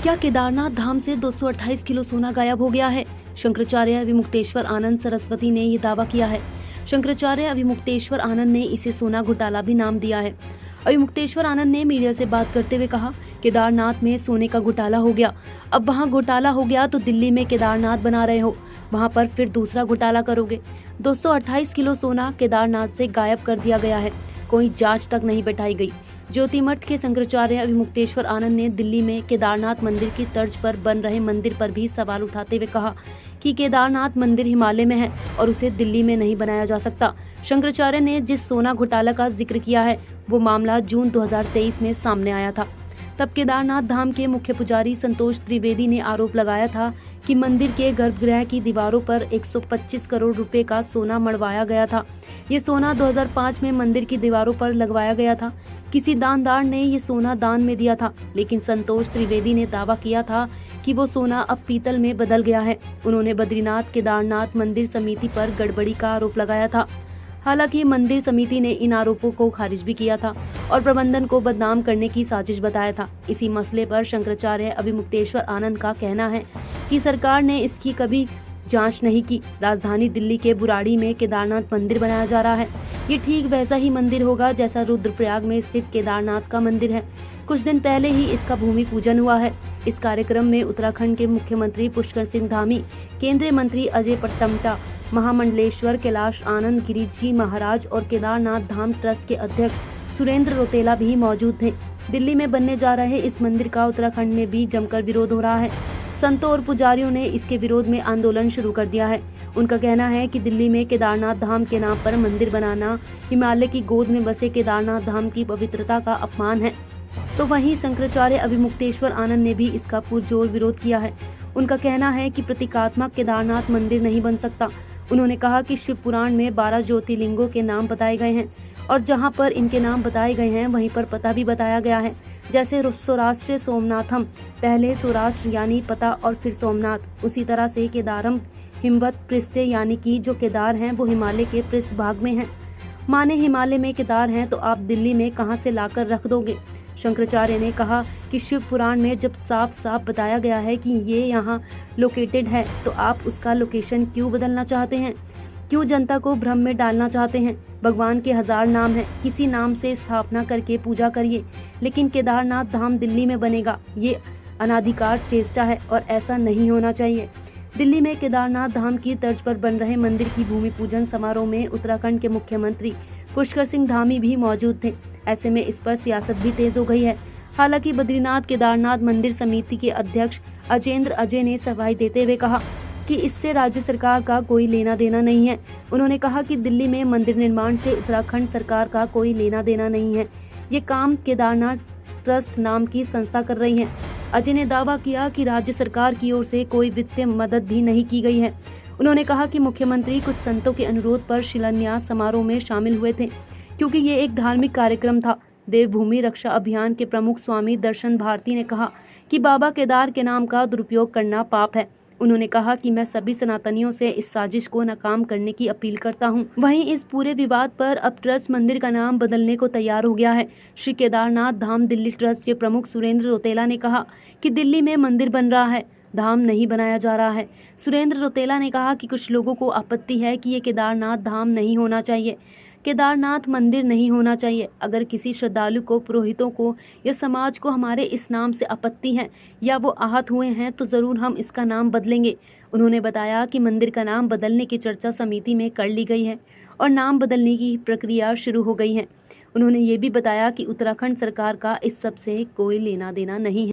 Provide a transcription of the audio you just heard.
क्या केदारनाथ धाम से 228 किलो सोना गायब हो गया है? शंकराचार्य अविमुक्तेश्वर आनंद सरस्वती ने ये दावा किया है। शंकराचार्य अविमुक्तेश्वर आनंद ने इसे सोना घोटाला भी नाम दिया है। अविमुक्तेश्वर आनंद ने मीडिया से बात करते हुए कहा, केदारनाथ में सोने का घोटाला हो गया। अब वहाँ घोटाला हो गया तो दिल्ली में केदारनाथ बना रहे हो, वहाँ पर फिर दूसरा घोटाला करोगे। 228 किलो सोना केदारनाथ से गायब कर दिया गया है, कोई जांच तक नहीं बैठाई गई। ज्योतिमठ के शंकराचार्य अविमुक्तेश्वर आनंद ने दिल्ली में केदारनाथ मंदिर की तर्ज पर बन रहे मंदिर पर भी सवाल उठाते हुए कहा कि केदारनाथ मंदिर हिमालय में है और उसे दिल्ली में नहीं बनाया जा सकता। शंकराचार्य ने जिस सोना घोटाला का जिक्र किया है वो मामला जून 2023 में सामने आया था। तब केदारनाथ धाम के मुख्य पुजारी संतोष त्रिवेदी ने आरोप लगाया था कि मंदिर के गर्भगृह की दीवारों पर 125 करोड़ रुपए का सोना मढ़वाया गया था। ये सोना 2005 में मंदिर की दीवारों पर लगवाया गया था। किसी दानदार ने ये सोना दान में दिया था, लेकिन संतोष त्रिवेदी ने दावा किया था कि वो सोना अब पीतल में बदल गया है। उन्होंने बद्रीनाथ केदारनाथ मंदिर समिति पर गड़बड़ी का आरोप लगाया था। हालांकि मंदिर समिति ने इन आरोपों को खारिज भी किया था और प्रबंधन को बदनाम करने की साजिश बताया था। इसी मसले पर शंकराचार्य अविमुक्तेश्वर आनंद का कहना है कि सरकार ने इसकी कभी जांच नहीं की। राजधानी दिल्ली के बुराड़ी में केदारनाथ मंदिर बनाया जा रहा है। ये ठीक वैसा ही मंदिर होगा जैसा रुद्रप्रयाग में स्थित केदारनाथ का मंदिर है। कुछ दिन पहले ही इसका भूमि पूजन हुआ है। इस कार्यक्रम में उत्तराखंड के मुख्यमंत्री पुष्कर सिंह धामी, केंद्रीय मंत्री अजय पट्टमटा, महामंडलेश्वर कैलाश आनंद गिरी जी महाराज और केदारनाथ धाम ट्रस्ट के अध्यक्ष सुरेंद्र रौतेला भी मौजूद थे। दिल्ली में बनने जा रहे इस मंदिर का उत्तराखंड में भी जमकर विरोध हो रहा है। संतों और पुजारियों ने इसके विरोध में आंदोलन शुरू कर दिया है। उनका कहना है कि दिल्ली में केदारनाथ धाम के नाम पर मंदिर बनाना हिमालय की गोद में बसे केदारनाथ धाम की पवित्रता का अपमान है। तो वहीं शंकराचार्य अविमुक्तेश्वर आनंद ने भी इसका पुरजोर विरोध किया है। उनका कहना है कि प्रतीकात्मक केदारनाथ मंदिर नहीं बन सकता। उन्होंने कहा कि शिव पुराण में 12 ज्योतिर्लिंगों के नाम बताए गए हैं और जहां पर इनके नाम बताए गए हैं वहीं पर पता भी बताया गया है। जैसे सौराष्ट्र सोमनाथम, पहले सौराष्ट्र यानी पता और फिर सोमनाथ। उसी तरह से केदारम हिमवत पृष्ठ यानी कि जो केदार हैं वो हिमालय के पृष्ठ भाग में हैं। माने हिमालय में केदार हैं तो आप दिल्ली में कहां से लाकर रख दोगे। शंकराचार्य ने कहा कि शिव पुराण में जब साफ साफ बताया गया है कि ये यहाँ लोकेटेड है तो आप उसका लोकेशन क्यों बदलना चाहते हैं, क्यों जनता को भ्रम में डालना चाहते हैं। भगवान के 1000 नाम हैं, किसी नाम से स्थापना करके पूजा करिए, लेकिन केदारनाथ धाम दिल्ली में बनेगा ये अनाधिकार चेष्टा है और ऐसा नहीं होना चाहिए। दिल्ली में केदारनाथ धाम की तर्ज पर बन रहे मंदिर की भूमि पूजन समारोह में उत्तराखंड के मुख्यमंत्री पुष्कर सिंह धामी भी मौजूद थे। ऐसे में इस पर सियासत भी तेज हो गई है। हालांकि बद्रीनाथ केदारनाथ मंदिर समिति के अध्यक्ष अजेंद्र अजय ने सफाई देते हुए कहा कि इससे राज्य सरकार का कोई लेना देना नहीं है। उन्होंने कहा कि दिल्ली में मंदिर निर्माण से उत्तराखंड सरकार का कोई लेना देना नहीं है। ये काम केदारनाथ ट्रस्ट नाम की संस्था कर रही है। अजय ने दावा किया कि राज्य सरकार की ओर से कोई वित्तीय मदद भी नहीं की गई है। उन्होंने कहा कि मुख्यमंत्री कुछ संतों के अनुरोध पर शिलान्यास समारोह में शामिल हुए थे क्योंकि ये एक धार्मिक कार्यक्रम था। देवभूमि रक्षा अभियान के प्रमुख स्वामी दर्शन भारती ने कहा कि बाबा केदार के नाम का दुरुपयोग करना पाप है। उन्होंने कहा कि मैं सभी सनातनियों से इस साजिश को नाकाम करने की अपील करता हूं। वहीं इस पूरे विवाद पर अब ट्रस्ट मंदिर का नाम बदलने को तैयार हो गया है। श्री केदारनाथ धाम दिल्ली ट्रस्ट के प्रमुख सुरेंद्र रौतेला ने कहा कि दिल्ली में मंदिर बन रहा है, धाम नहीं बनाया जा रहा है। सुरेंद्र रौतेला ने कहा कि कुछ लोगों को आपत्ति है कि ये केदारनाथ धाम नहीं होना चाहिए, केदारनाथ मंदिर नहीं होना चाहिए। अगर किसी श्रद्धालु को, पुरोहितों को या समाज को हमारे इस नाम से आपत्ति है या वो आहत हुए हैं तो ज़रूर हम इसका नाम बदलेंगे। उन्होंने बताया कि मंदिर का नाम बदलने की चर्चा समिति में कर ली गई है और नाम बदलने की प्रक्रिया शुरू हो गई है। उन्होंने ये भी बताया कि उत्तराखंड सरकार का इस सब से कोई लेना देना नहीं है।